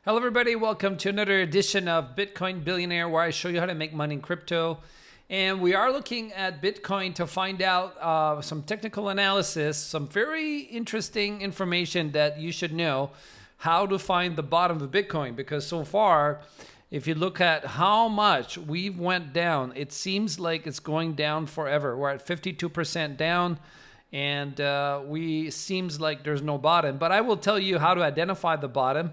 Hello everybody, welcome to another edition of Bitcoin Billionaire, where I show you how to make money in crypto. And we are looking at Bitcoin to find out some technical analysis, some very interesting information that you should know how to find the bottom of Bitcoin. Because so far, if you look at how much we've went down, it seems like it's going down forever. We're at 52% down, and we seems like there's no bottom. But I will tell you how to identify the bottom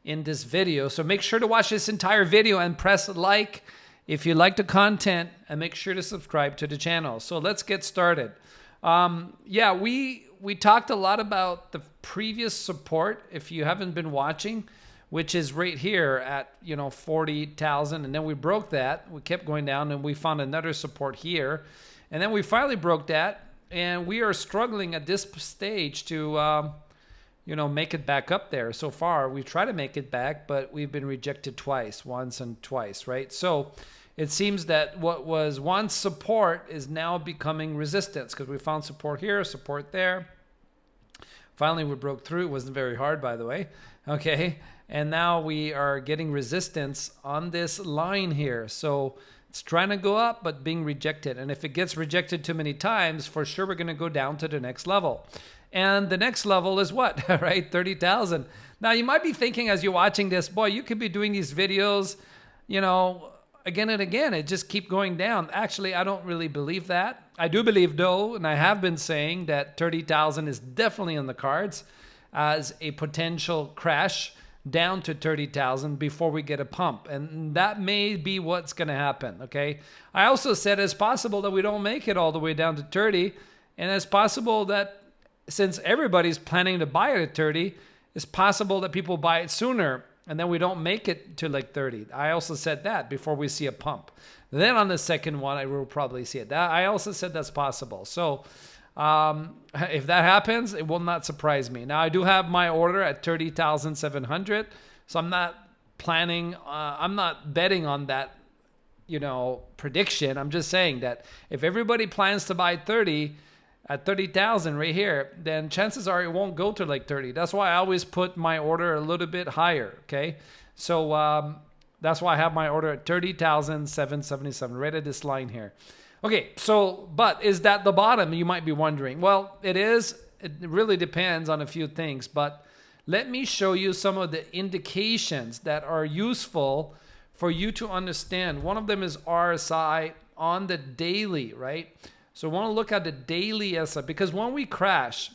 in this video. So make sure to watch this entire video and press like if you like the content, and make sure to subscribe to the channel. So let's get started. We talked a lot about the previous support, if you haven't been watching, which is right here at 40,000, and then we broke that. We kept going down and we found another support here, and then we finally broke that, and we are struggling at this stage to make it back up there. So far, we try to make it back, but we've been rejected twice, once and twice, right? So it seems that what was once support is now becoming resistance, because we found support here, support there. Finally, we broke through. It wasn't very hard, by the way. Okay. And now we are getting resistance on this line here. So it's trying to go up, but being rejected. And if it gets rejected too many times, for sure, we're going to go down to the next level. And the next level is what, right? 30,000. Now, you might be thinking as you're watching this, boy, you could be doing these videos, again and again. It just keep going down. Actually, I don't really believe that. I do believe, though, and I have been saying that 30,000 is definitely in the cards as a potential crash down to 30,000 before we get a pump. And that may be what's going to happen, okay? I also said it's possible that we don't make it all the way down to 30, and it's possible that since everybody's planning to buy it at 30, it's possible that people buy it sooner and then we don't make it to like 30. I also said that before we see a pump. Then on the second one, I will probably see it. I also said that's possible. So if that happens, it will not surprise me. Now, I do have my order at 30,700. So I'm not planning, I'm not betting on that, prediction. I'm just saying that if everybody plans to buy 30, at 30,000 right here, then chances are it won't go to like 30. That's why I always put my order a little bit higher, okay? So that's why I have my order at 30,777, right at this line here. Okay, so, but is that the bottom, you might be wondering? Well, it is. It really depends on a few things, but let me show you some of the indications that are useful for you to understand. One of them is RSI on the daily, right? So we want to look at the daily RSI, because when we crash,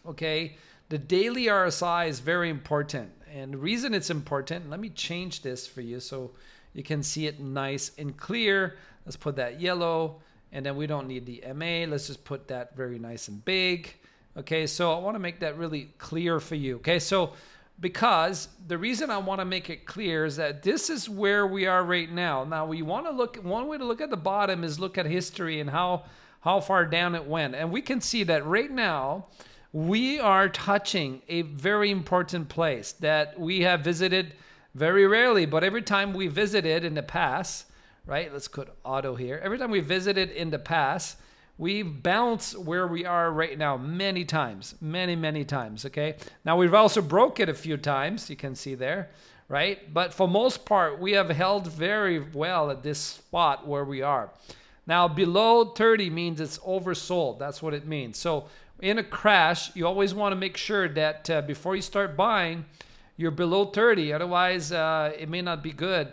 okay, the daily RSI is very important. And the reason it's important, let me change this for you so you can see it nice and clear. Let's put that yellow, and then we don't need the MA. Let's just put that very nice and big. Okay, so I want to make that really clear for you. Okay, so because the reason I want to make it clear is that this is where we are right now. Now, we want to look, one way to look at the bottom is look at history and how far down it went. And we can see that right now, we are touching a very important place that we have visited very rarely, but every time we visited in the past, right? Let's put auto here. Every time we visited in the past, we've bounced where we are right now many times, many times, okay? Now, we've also broke it a few times, you can see there, right? But for most part, we have held very well at this spot where we are. Now, below 30 means it's oversold. That's what it means. So in a crash, you always want to make sure that before you start buying, you're below 30. Otherwise, it may not be good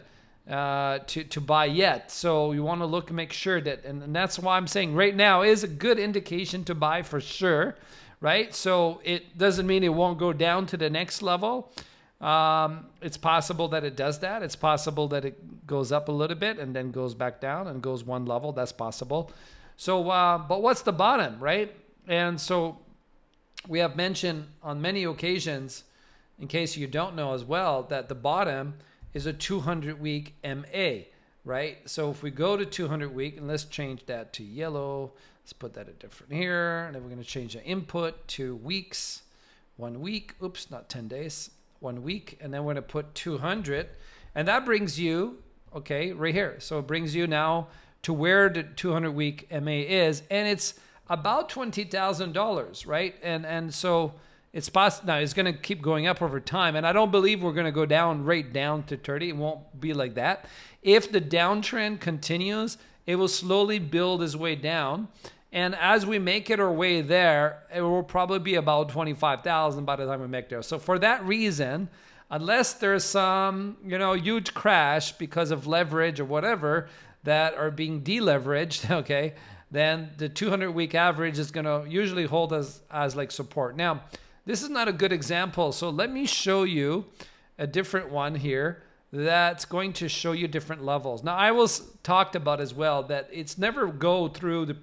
to buy yet. So you want to look and make sure that, and that's why I'm saying right now is a good indication to buy for sure, right? So it doesn't mean it won't go down to the next level. It's possible that it does that. It's possible that it goes up a little bit and then goes back down and goes one level. That's possible. So, but what's the bottom, right? And so we have mentioned on many occasions, in case you don't know as well, that the bottom is a 200-week MA, right? So if we go to 200-week, and let's change that to yellow. Let's put that a different here. And then we're going to change the input to weeks. 1 week. Oops, not 10 days. 1 week. And then we're going to put 200. And that brings you, okay, right here. So it brings you now to where the 200-week MA is. And it's about $20,000, right? And so It's possible now. It's going to keep going up over time, and I don't believe we're going to go down right down to 30. It won't be like that. If the downtrend continues, it will slowly build its way down, and as we make it our way there, it will probably be about 25,000 by the time we make there. So for that reason, unless there's some huge crash because of leverage or whatever that are being deleveraged, okay, then the 200-week average is going to usually hold us as like support. Now, this is not a good example, so let me show you a different one here that's going to show you different levels. Now, I was talked about as well that it's never go through the,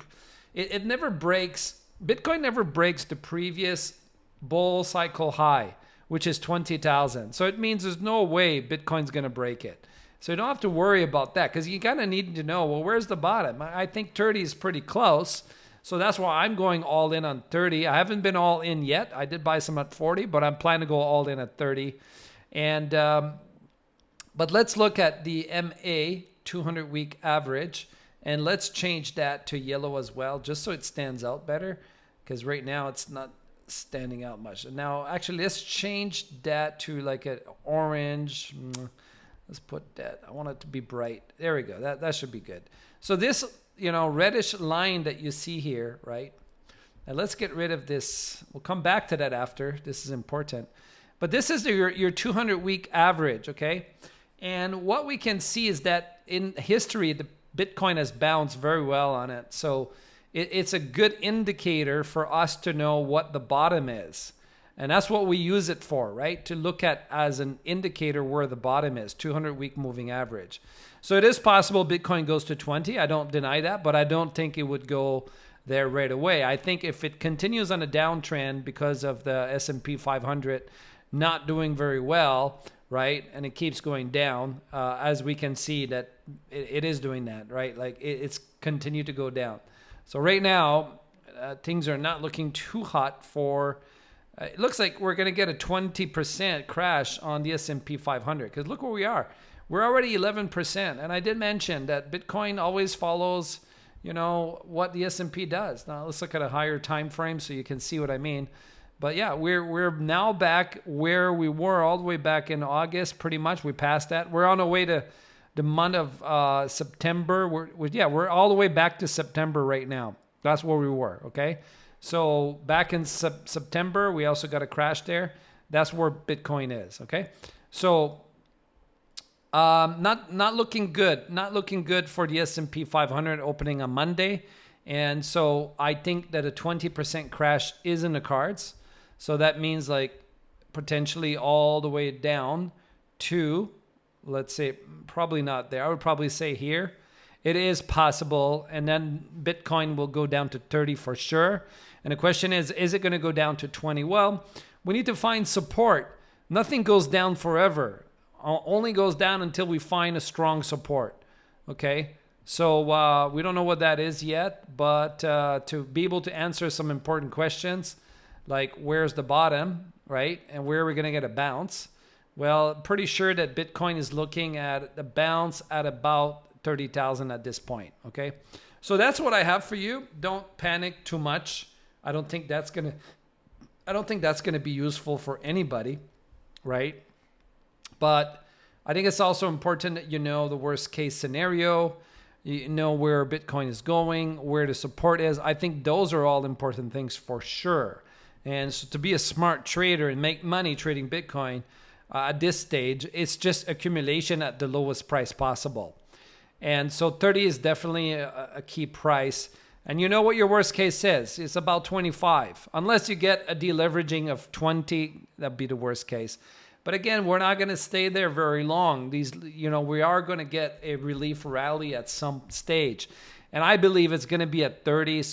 it never breaks, Bitcoin never breaks the previous bull cycle high, which is 20,000. So it means there's no way Bitcoin's going to break it. So you don't have to worry about that because you kind of need to know, well, where's the bottom? I think 30 is pretty close. So that's why I'm going all in on 30. I haven't been all in yet. I did buy some at 40, but I'm planning to go all in at 30. And but let's look at the MA 200-week average, and let's change that to yellow as well, just so it stands out better, because right now it's not standing out much. Now, actually, let's change that to like an orange. Let's put that. I want it to be bright. There we go. That should be good. So this, reddish line that you see here, right? And let's get rid of this. We'll come back to that after. This is important. But this is your 200-week average, okay? And what we can see is that in history, the Bitcoin has bounced very well on it. So it's a good indicator for us to know what the bottom is. And that's what we use it for, right? To look at as an indicator where the bottom is, 200-week moving average. So it is possible Bitcoin goes to 20. I don't deny that, but I don't think it would go there right away. I think if it continues on a downtrend because of the S&P 500 not doing very well, right, and it keeps going down, as we can see that it is doing that, right? Like it's continued to go down. So right now, things are not looking too hot for... it looks like we're going to get a 20% crash on the S&P 500 because look where we are. We're already 11%. And I did mention that Bitcoin always follows, what the S&P does. Now let's look at a higher time frame so you can see what I mean. But yeah, we're now back where we were all the way back in August, pretty much. We passed that. We're on our way to the month of September. We're all the way back to September right now. That's where we were, okay? So back in September, we also got a crash there. That's where Bitcoin is, okay? So not looking good. Not looking good for the S&P 500 opening on Monday. And so I think that a 20% crash is in the cards. So that means like potentially all the way down to, let's say, probably not there. I would probably say here. It is possible. And then Bitcoin will go down to 30 for sure. And the question is it going to go down to 20? Well, we need to find support. Nothing goes down forever. Only goes down until we find a strong support. Okay? So we don't know what that is yet, but to be able to answer some important questions, like where's the bottom, right? And where are we going to get a bounce? Well, pretty sure that Bitcoin is looking at a bounce at about 30,000 at this point, okay? So that's what I have for you. Don't panic too much. I don't think that's going to be useful for anybody, right? But I think it's also important that you know the worst case scenario, you know where Bitcoin is going, where the support is. I think those are all important things for sure. And so to be a smart trader and make money trading Bitcoin at this stage, it's just accumulation at the lowest price possible. And so 30 is definitely a key price. And you know what your worst case is. It's about 25. Unless you get a deleveraging of 20, that'd be the worst case. But again, we're not going to stay there very long. We are going to get a relief rally at some stage. And I believe it's going to be at 30.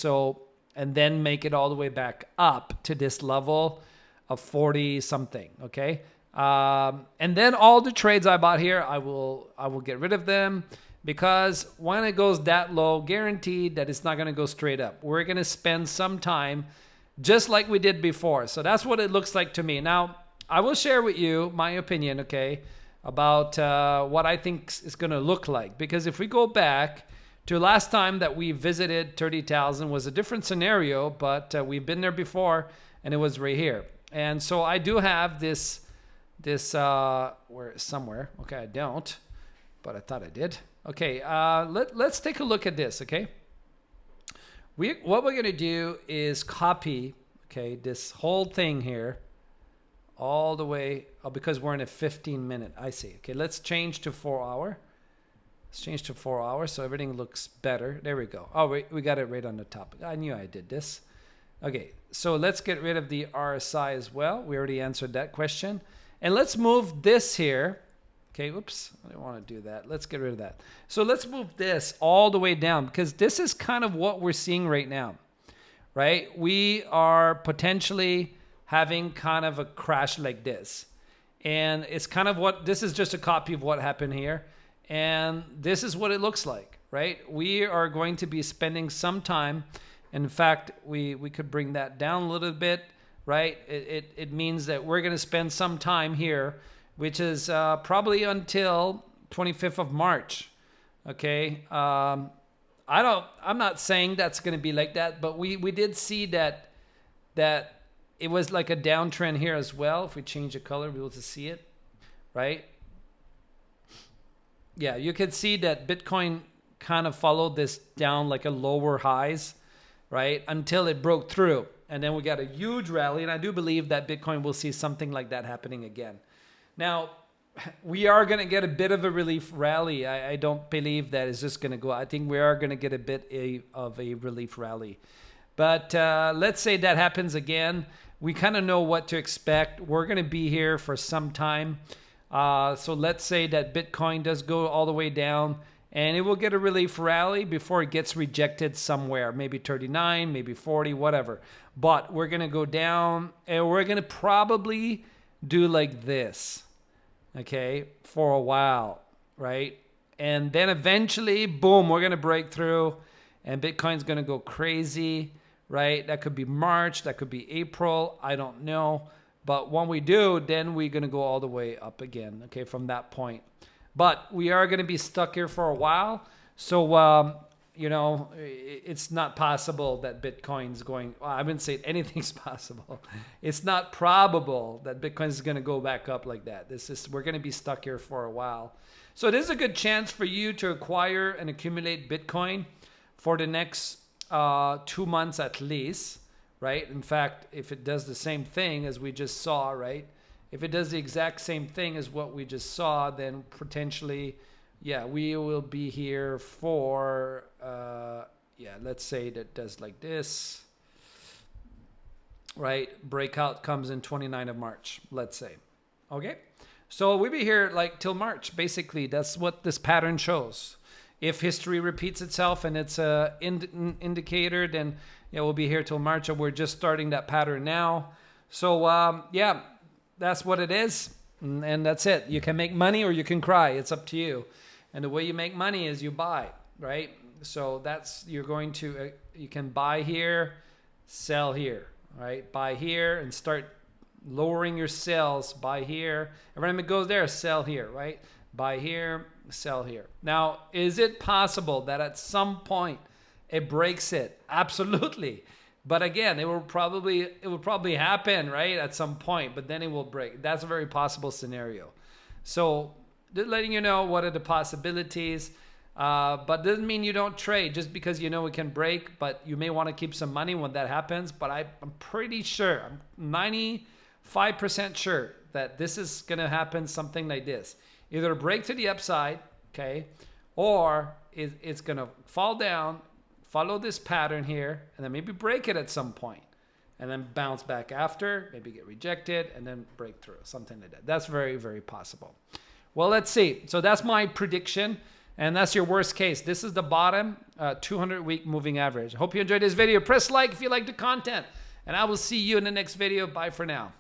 And then make it all the way back up to this level of 40 something. Okay. And then all the trades I bought here, I will get rid of them. Because when it goes that low, guaranteed that it's not going to go straight up. We're going to spend some time just like we did before. So that's what it looks like to me. Now, I will share with you my opinion, okay, about what I think it's going to look like. Because if we go back to last time that we visited 30,000 was a different scenario, but we've been there before, and it was right here. And so I do have this where somewhere. Okay, I don't, but I thought I did. Okay, let's take a look at this. Okay, what we're gonna do is copy, okay, this whole thing here all the way, because we're in a 15-minute. I see. Okay, let's change to 4 hour. Let's change to 4 hours so everything looks better. There we go. Oh, we got it right on the top. I knew I did this. Okay, so let's get rid of the RSI as well. We already answered that question. And let's move this here. Okay, oops, I don't want to do that. Let's get rid of that. So let's move this all the way down, because this is kind of what we're seeing right now, right? We are potentially having kind of a crash like this. And it's kind of what, this is just a copy of what happened here. And this is what it looks like, right? We are going to be spending some time. In fact, we could bring that down a little bit, right? It means that we're going to spend some time here, which is probably until 25th of March. Okay. I'm not saying that's going to be like that, but we did see that it was like a downtrend here as well. If we change the color, we'll be able to see it, right? Yeah, you could see that Bitcoin kind of followed this down like a lower highs, right? Until it broke through. And then we got a huge rally. And I do believe that Bitcoin will see something like that happening again. Now, we are going to get a bit of a relief rally. I don't believe that is just going to go. I think we are going to get a bit of a relief rally. But let's say that happens again. We kind of know what to expect. We're going to be here for some time. So let's say that Bitcoin does go all the way down, and it will get a relief rally before it gets rejected somewhere, maybe 39, maybe 40, whatever. But we're going to go down, and we're going to probably do like this, okay, for a while, right? And then eventually, boom, we're going to break through, and Bitcoin's going to go crazy, right? That could be March, that could be April, I don't know. But when we do, then we're going to go all the way up again, okay, from that point. But we are going to be stuck here for a while. So, you know, it's not possible that Bitcoin's going, well, I wouldn't say anything's possible. It's not probable that Bitcoin is going to go back up like that. We're going to be stuck here for a while. So it is a good chance for you to acquire and accumulate Bitcoin for the next 2 months at least. Right? In fact, if it does the same thing as we just saw, right? If it does the exact same thing as what we just saw, then potentially, yeah, we will be here for, let's say that does like this, right? Breakout comes in 29th of March, let's say. Okay? So we'll be here like till March, basically. That's what this pattern shows. If history repeats itself and it's an indicator, then yeah, we'll be here till March, and we're just starting that pattern now. So, yeah, that's what it is, and that's it. You can make money or you can cry. It's up to you. And the way you make money is you buy, right? So you can buy here, sell here, right? Buy here and start lowering your sales. Buy here. Every time it goes there, sell here, right? Buy here, sell here. Now, is it possible that at some point it breaks it? Absolutely. But again, it will probably happen, right, at some point, but then it will break. That's a very possible scenario. So just letting you know what are the possibilities, but doesn't mean you don't trade just because you know it can break, but you may want to keep some money when that happens. But I'm pretty sure, I'm 95% sure that this is going to happen, something like this. Either a break to the upside, okay, or it's going to fall down, follow this pattern here, and then maybe break it at some point, and then bounce back after, maybe get rejected, and then break through, something like that. That's very, very possible. Well, let's see. So that's my prediction, and that's your worst case. This is the bottom 200-week moving average. I hope you enjoyed this video. Press like if you like the content, and I will see you in the next video. Bye for now.